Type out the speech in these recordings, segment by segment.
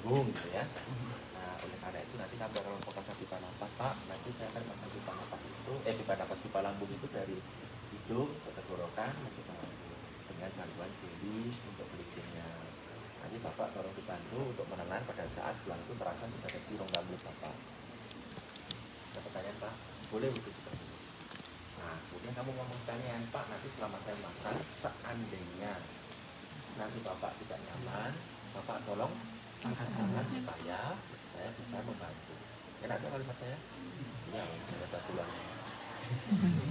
lambung gitu ya. Nah, oleh karena itu nanti kami akan mempasang pipa napas, Pak. Nanti saya akan pasang pipa napas itu, pipa napas pipa lambung itu dari hidung ke tenggorokan menuju ke lambung dengan bantuan jeli untuk bleachingnya. Nanti Bapak tolong dibantu untuk menelan pada saat selang itu terasa sudah ada di rongga mulut Bapak. Ada pertanyaan Pak? Boleh begitu juga. Nah, kemudian kamu ngomong sekalian, Pak, nanti selama saya makan, seandainya nanti Bapak tidak nyaman, Bapak tolong angkat tangan supaya saya bisa membantu. Enak tuh kalimat saya? Iya, saya udah pulang.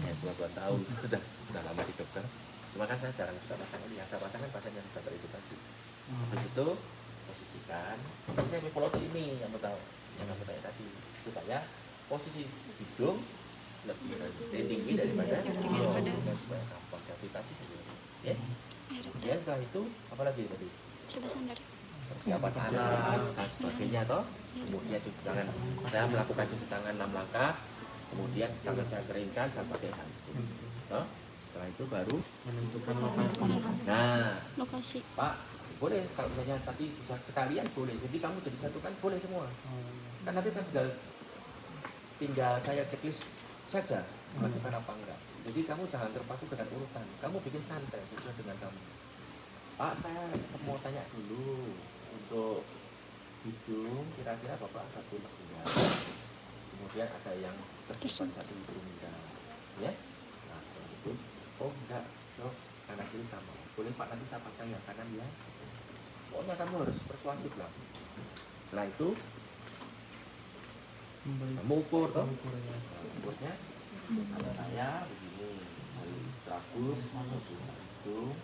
Kayak 2 tahun, udah lama di dokter. Cuma kan saya jarang juga pasang ini, yang saya pasang kan pasien yang sudah teredukasi. Habis itu, posisikan, saya mipologi ini yang tahu, yang kamu tanya tadi, supaya posisi hidung lebih tinggi daripada hidung supaya gampang gravitasi sendiri. Ya. Kemudian setelah itu apa lagi tadi? Coba sandar. Persiapan anak dan sebagainya toh. Kemudian cuci tangan. Saya melakukan cuci tangan 6 langkah. Kemudian tangan saya keringkan, saya pakai handscoon. Toh. Setelah itu baru menentukan lokasi. Nah, Lokasi. Pak, boleh kalau misalnya tadi bisa sekalian boleh. Jadi kamu jadi satu kan boleh semua. Kan nanti kan tinggal saya checklist saja melakukan apa enggak. Jadi kamu jangan terpaku dengan urutan. Kamu bikin santai sesuai dengan kamu. Pak, saya mau tanya dulu untuk hidung, kira-kira Bapak ada pilek enggak? Kemudian ada yang tersimpan satu hidung enggak? Ya? Nah, setelah itu, oh enggak, dok, kanan kiri sama. Boleh Pak, nanti saya pasang yang kanan ya. Pokoknya kamu harus persuasif lah. Setelah itu, kamu ukur toh? Nah, ukurnya ada saya begini, dari trafus masuk ke hidung.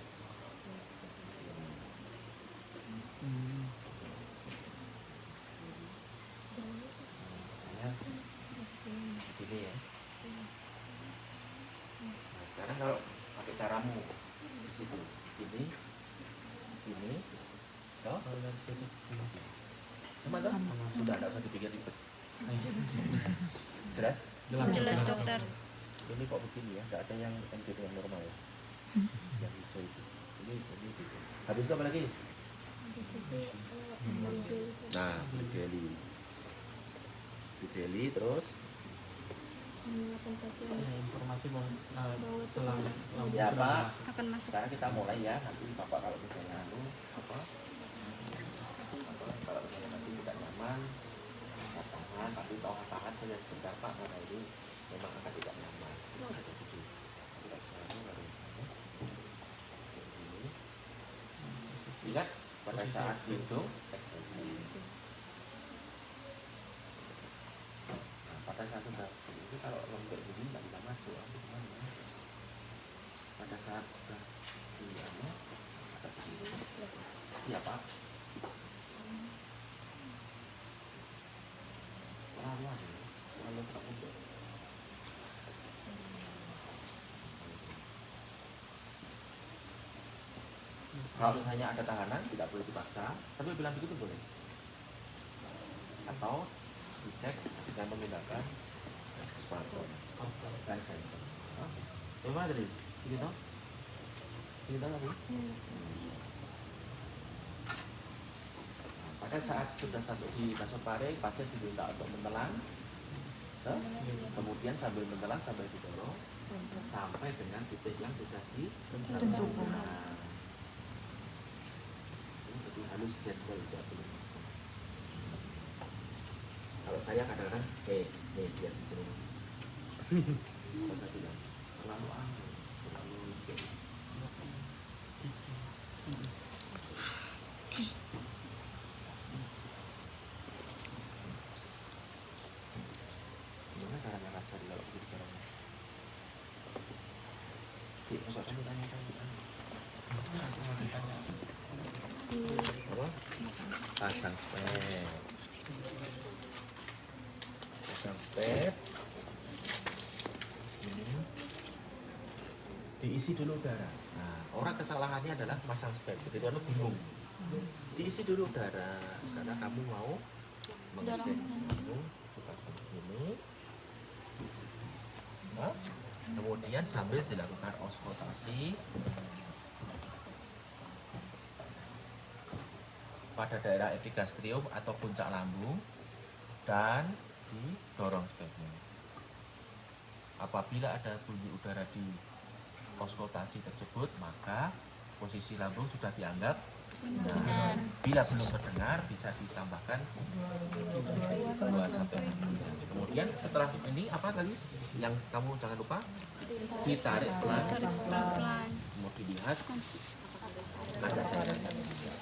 Saya begini ya. Nah, sekarang kalau pakai caramu di situ, ini, toh? Sama toh? Sudah tidak usah dipikir ribet. Jelas? Jelas dokter. Ini kok begini ya, nggak ada yang MDD yang normal ya. Yang hijau itu. Ini bisa. Habis itu apa lagi? Nah, jelly terus. Informasi selang Ya Pak, Akan masuk. sekarang kita mulai ya. Nanti Bapak kalau misalnya kalau misalnya nanti tidak nyaman, angkat tangan, tapi tahu angkat tangan saja sebentar Pak, karena ini memang akan tidak nyaman. Ingat pada saat hitung ekstensi. Nah, pada saat sudah itu kalau lembek begini nggak bisa masuk, pada saat sudah di siapa? Terlalu terlalu kalau misalnya ada tahanan tidak boleh dipaksa, tapi bilang begitu boleh. Atau dicek dengan menggunakan smartphone dan sensor. Bagaimana tadi? Sini toh? Sini toh lagi? Pada saat sudah sampai di nasofaring, pasien diminta untuk menelan, kemudian sambil menelan sambil didorong sampai dengan titik yang sudah ditentukan. Lebih halus gentle tidak perlu. Kalau saya kadang-kadang, nih biar di sini. Kalau saya bilang terlalu aneh, terlalu gimana caranya ngajar kalau begitu caranya? Masa kamu tanya-tanya? Apa? Pasang spek. Ini diisi dulu udara. Nah, orang kesalahannya adalah pasang spek. Begitu lalu bingung. Diisi dulu udara karena kamu mau mengecek kamu dipasang ini. Nah, kemudian sambil dilakukan auskultasi. pada daerah epigastrium atau puncak lambung dan didorong sebaiknya. Apabila ada bunyi udara di auskultasi tersebut, maka posisi lambung sudah dianggap benar. Bila belum terdengar, bisa ditambahkan 2 sampai 6 cm. Kemudian setelah ini apa lagi? Yang kamu jangan lupa ditarik pelan, Pelan. mau dilihat ada cairannya.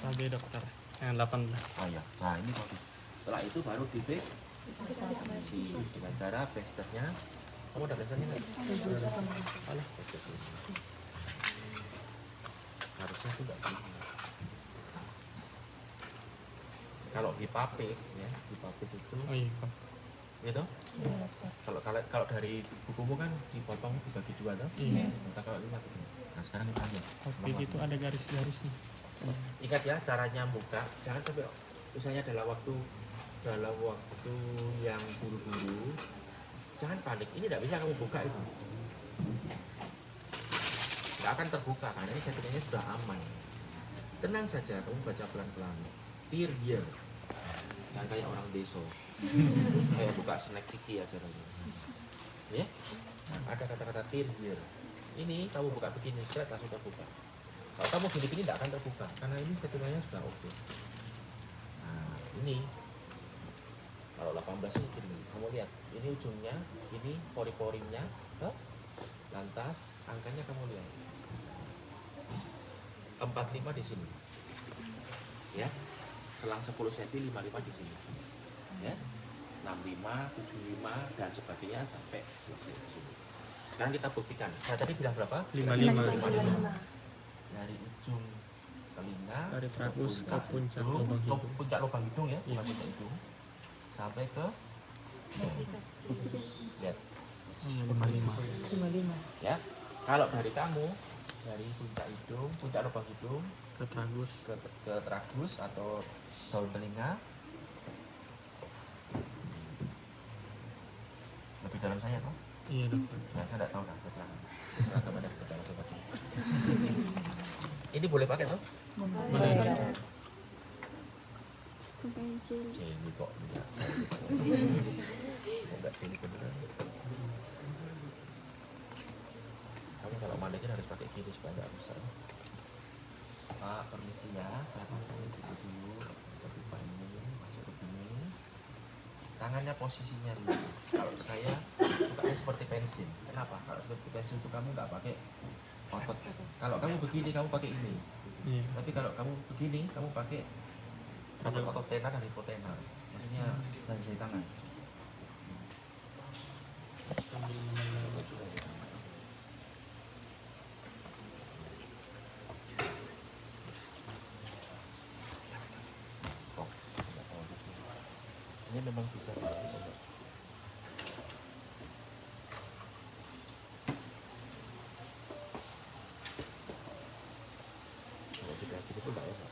Tadi dokter yang 18. Oh ya, nah ini bagus. Setelah itu baru di fix dengan cara plasternya. Kamu ada plasternya nggak? Alah, plaster dulu. Harusnya itu nggak begini. Kalau hipapik ya, hipapik itu Oh iya, Pak. gitu. Kalau dari bukumu kan dipotong dibagi 2 tuh. Iya. Entah kalau ini begini. Nah sekarang kita lihat. Tapi itu ada garis-garisnya. Ingat ya, caranya buka, jangan sampai misalnya dalam waktu yang buru-buru, jangan panik. Ini tidak bisa kamu buka itu, nggak akan terbuka karena ini settingannya sudah aman. Tenang saja, kamu baca pelan-pelan. Tear here, yang kayak orang deso, kayak buka snack ciki aja lagi. Ya, ada kata-kata tear here. Ini kamu buka begini, seret langsung terbuka. Kalau kamu gini-gini tidak akan terbuka karena ini settingannya sudah oke. Nah ini kalau 18 ini gini, kamu lihat ini ujungnya, ini pori-porinya, lantas angkanya kamu lihat 45 di sini, ya, selang 10 cm 55 di sini, ya, 65, 75 dan sebagainya sampai selesai di sini. Sekarang kita buktikan. Saya tadi bilang berapa? 55. Dari ujung telinga Dari tragus ke puncak hidung, lubang hidung. puncak lubang hidung ya, Iya. bukan puncak hidung, sampai ke lihat 55. ya. Kalau dari kamu dari puncak hidung, puncak lubang hidung Ke tragus. ke tragus atau daun telinga lebih dalam saya toh? Iya dokter. Nah, saya tidak tahu dah, terserah kepada sobat sini. Ini boleh pakai toh? Boleh. Pensil. Jenny kok enggak? Kok enggak Jenny beneran? Kamu kalau mandiin harus pakai kiri supaya enggak rusak. Pak, permisi ya, saya pasang dulu ke pipa ini, masuk ke sini. Tangannya posisinya dulu. Kalau saya sukanya seperti pensil. Kenapa? Kalau seperti pensil itu kamu nggak pakai otot. Kalau kamu begini, kamu pakai ini. Iya. Tapi kalau kamu begini, kamu pakai otot tenar dan hipotenar. Maksudnya dari jari tangan. Sambil menengah. Oh, ini memang bisa dilakukan. Kalau sudah gitu pun enggak ya,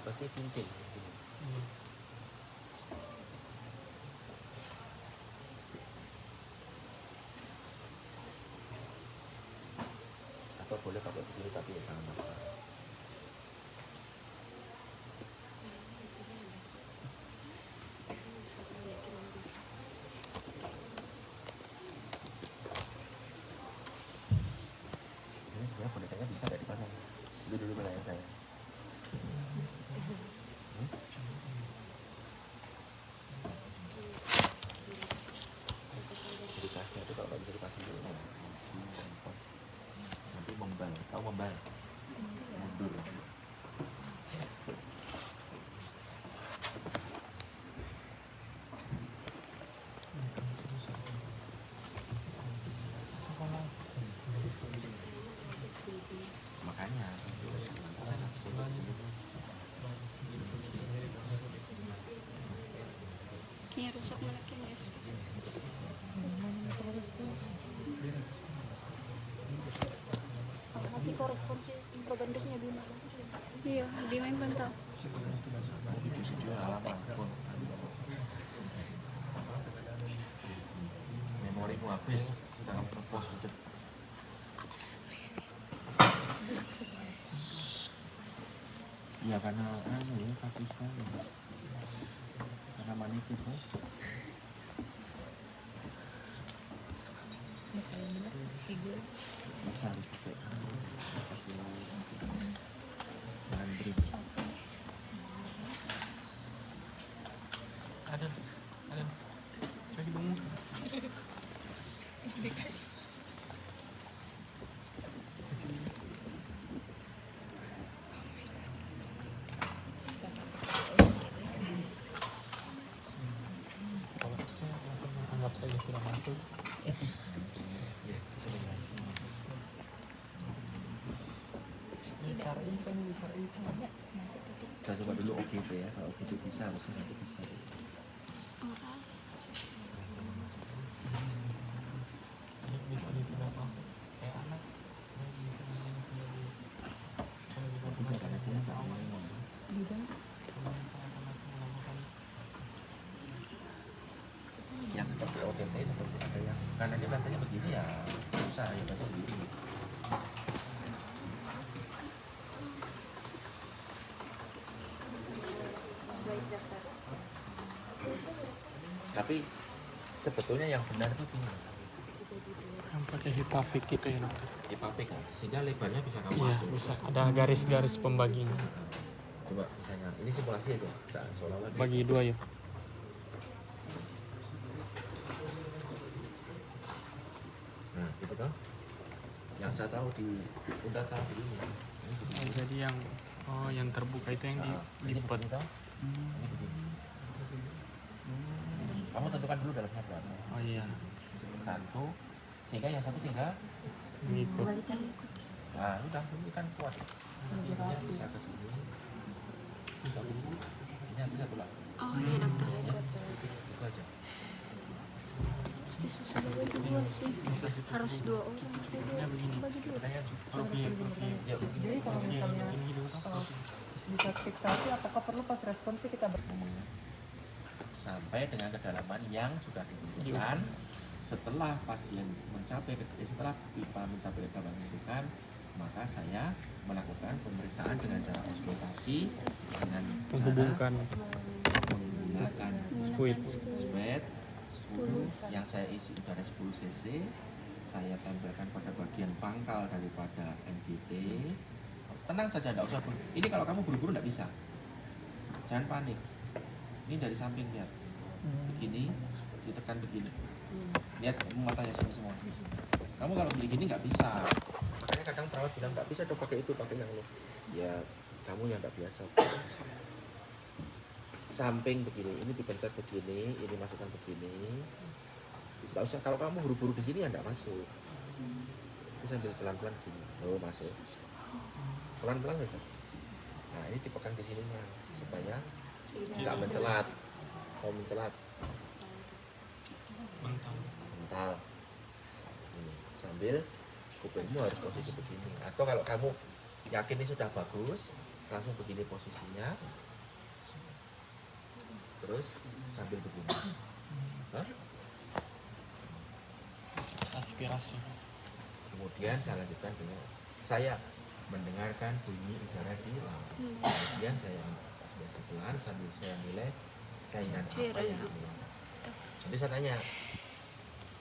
pasti pincin. Iya. Atau boleh pakai begini tapi ya jangan maksa. Ini sebenarnya bonekanya bisa nggak dipasang? Itu dulu pertanyaan saya. Jadi kasnya itu kalau nggak bisa dipasang dulu, nanti membal. Tahu membal? Mundur. Makanya Kayaknya rusak malaki guys. Nanti koresponsi introbandusnya Bima. Iya, di main belum tahu. video halaman pun memorimu habis sudah kamu ngepost itu. Ya karena ya kaku sekali. Karena manikir tuh. Bisa harus pakai mandiri. Ada. Lagi dong. Kalau saya langsung anggap saja sudah masuk. Ya, sudah masuk. Saya coba dulu oke itu ya, kalau oke itu bisa, harusnya nanti bisa. Oral. Ini bisa sudah masuk. Kayak anak. Ini bisa menjadi. Kalau kita Tapi karena dia nggak mau melakukan yang seperti OTT seperti ada yang karena dia bahasanya begini ya susah ya bahasa begini. Tapi sebetulnya yang benar itu gini, yang pakai Hipavik itu ya dokter. IPAP kan, sehingga lebarnya bisa kamu Iya atur. bisa ada garis-garis pembaginya. Coba misalnya ini simulasi aja, seolah-olah dia- Bagi dua ya. Nah gitu kan, yang saya tahu di udah tahu di ini. Ini begini. Oh, jadi yang terbuka itu yang Nah, di ini pot. begini tau? Ini begini. Kamu tentukan dulu dalamnya berapa. Oh iya. Satu, sehingga yang satu tinggal. Ngikut. Nah udah ini kan kuat. Ini bisa ke sini. Bisa ke sini. Ini nanti satu lagi. Oh iya dokter. Ya, itu aja. Tapi susah juga dua sih. Harus 2 orang. Ini begini. Pertanyaan Profil. ya begini. Jadi kalau misalnya Ini dulu kan. bisa fiksasi, apakah perlu pas respon sih kita Ngomongnya. Sampai dengan kedalaman yang sudah ditentukan. Setelah pasien setelah pipa mencapai kedalaman yang ditentukan, maka saya melakukan pemeriksaan dengan cara auskultasi dengan Menghubungkan menggunakan squid. spet 10 yang saya isi udara 10 cc, saya tempelkan pada bagian pangkal daripada NGT. Tenang saja, tidak usah ini kalau kamu buru-buru tidak bisa, jangan panik. Ini dari samping lihat begini, ditekan begini, lihat matanya sini semua. Kamu kalau begini nggak bisa, makanya kadang perawat bilang nggak bisa dong pakai itu, pakai yang lo ya kamu yang nggak biasa. Samping begini, ini dipencet begini, ini masukkan begini. Nggak usah, kalau kamu buru-buru di sini ya nggak masuk. Ini sambil pelan-pelan gini, oh masuk. Pelan-pelan saja. Nah ini dipegang di sininya supaya nggak mencelat. Kalau mencelat, mental. Sambil kupingmu harus posisi begini. Atau kalau kamu yakin ini sudah bagus, langsung begini posisinya. Terus sambil begini. Hah? Aspirasi. Kemudian saya lanjutkan dengan saya mendengarkan bunyi udara di lambung. Kemudian saya aspirasi pelan sambil saya nilai cairan apa yang hilang. Nanti saya tanya,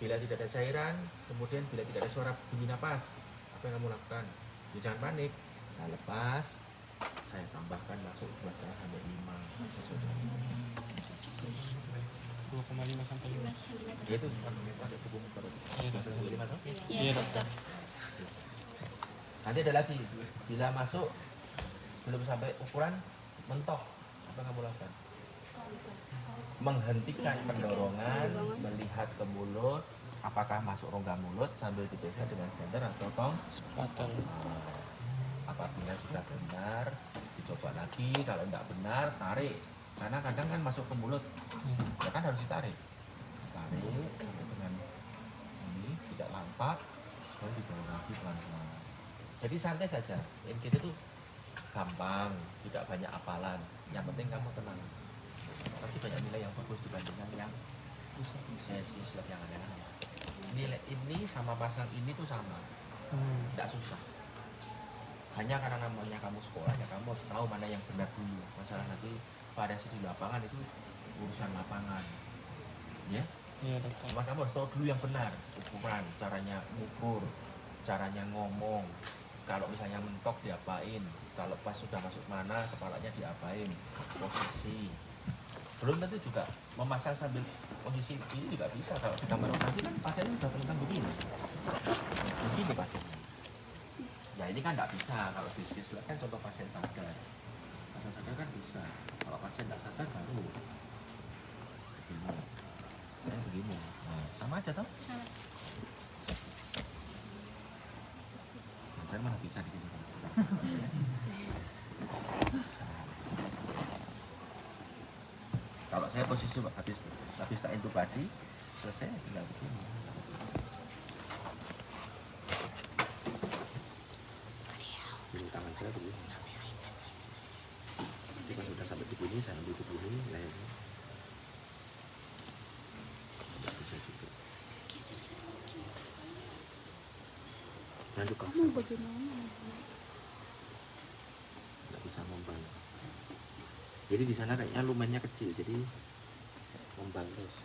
bila tidak ada cairan, kemudian bila tidak ada suara bunyi napas, apa yang kamu lakukan? Ya, jangan panik. Saya lepas, saya tambahkan masuk 2,5 sampai 5 sesuai dengan itu. 2,5 sampai 5. 15 cm. Ya itu pakai tubuh berapa? 2,5 sampai 5 toh? Iya Iya, dokter. Nanti ada lagi, bila masuk belum sampai ukuran mentok, apa yang kamu lakukan? Menghentikan pendorongan, melihat ke mulut, apakah masuk rongga mulut sambil diperiksa dengan senter atau tong. Sepatal. Apabila sudah benar, dicoba lagi. Kalau tidak benar, tarik. Karena kadang kan masuk ke mulut, ya kan harus ditarik. Tarik sampai dengan ini tidak lampak, dan didorong lagi pelan-pelan. Jadi santai saja. NGT itu gampang, tidak banyak hafalan. Yang penting kamu tenang. Pasti banyak nilai yang bagus dibandingkan yang istilah yang aneh-aneh. Nilai ini sama pasang ini tuh sama, tidak susah. Hanya karena namanya kamu sekolah ya kamu harus tahu mana yang benar dulu. Masalah nanti variasi di lapangan itu urusan lapangan, ya. Iya dokter. Cuma kamu harus tahu dulu yang benar, ukuran, caranya ngukur, caranya ngomong. Kalau misalnya mentok diapain, kalau pas sudah masuk mana kepalanya diapain, posisi. Belum tentu juga memasang sambil posisi ini juga bisa. Kalau di kamar operasi kan pasiennya sudah tentang begini, begini pasiennya. Ya ini kan nggak bisa. Kalau di sini kan contoh pasien sadar, pasien sadar kan bisa. Kalau pasien nggak sadar baru begini. Saya begini. Nah, sama aja toh? Sama. Nah, saya mana bisa di sini. Kalau saya posisi habis tak intubasi selesai tinggal begini. Ini tangan saya begini. Nanti pas sudah sampai di sini saya ambil begini lehernya. Tidak bisa juga. Geser sedikit. Dan juga Kamu bagaimana? nggak bisa ngembang. Jadi di sana kayaknya lumennya kecil, jadi ngembang terus.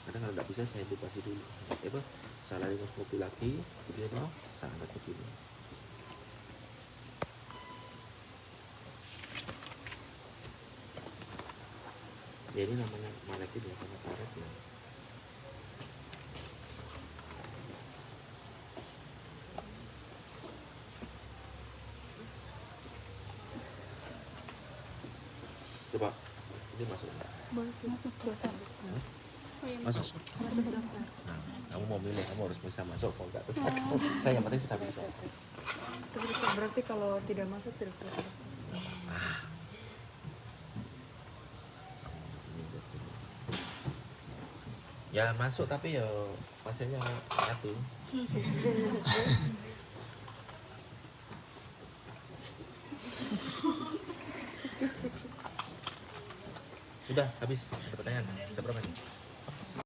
Kadang kalau nggak bisa saya intubasi dulu. Salah mobil lagi, begini loh, saya angkat begini. Ya ini namanya malekin ya, sama karet ya. Coba, ini masuk enggak? Masuk dosa. Oh iya, Masuk. masuk dokter. Nah, kamu mau milih, kamu harus bisa masuk. Kalau enggak, terus saya yang penting sudah bisa. Tapi dokter, berarti kalau tidak masuk tidak bisa. Ya masuk tapi ya pasiennya satu. Sudah habis. Ada pertanyaan? Jam berapa nih?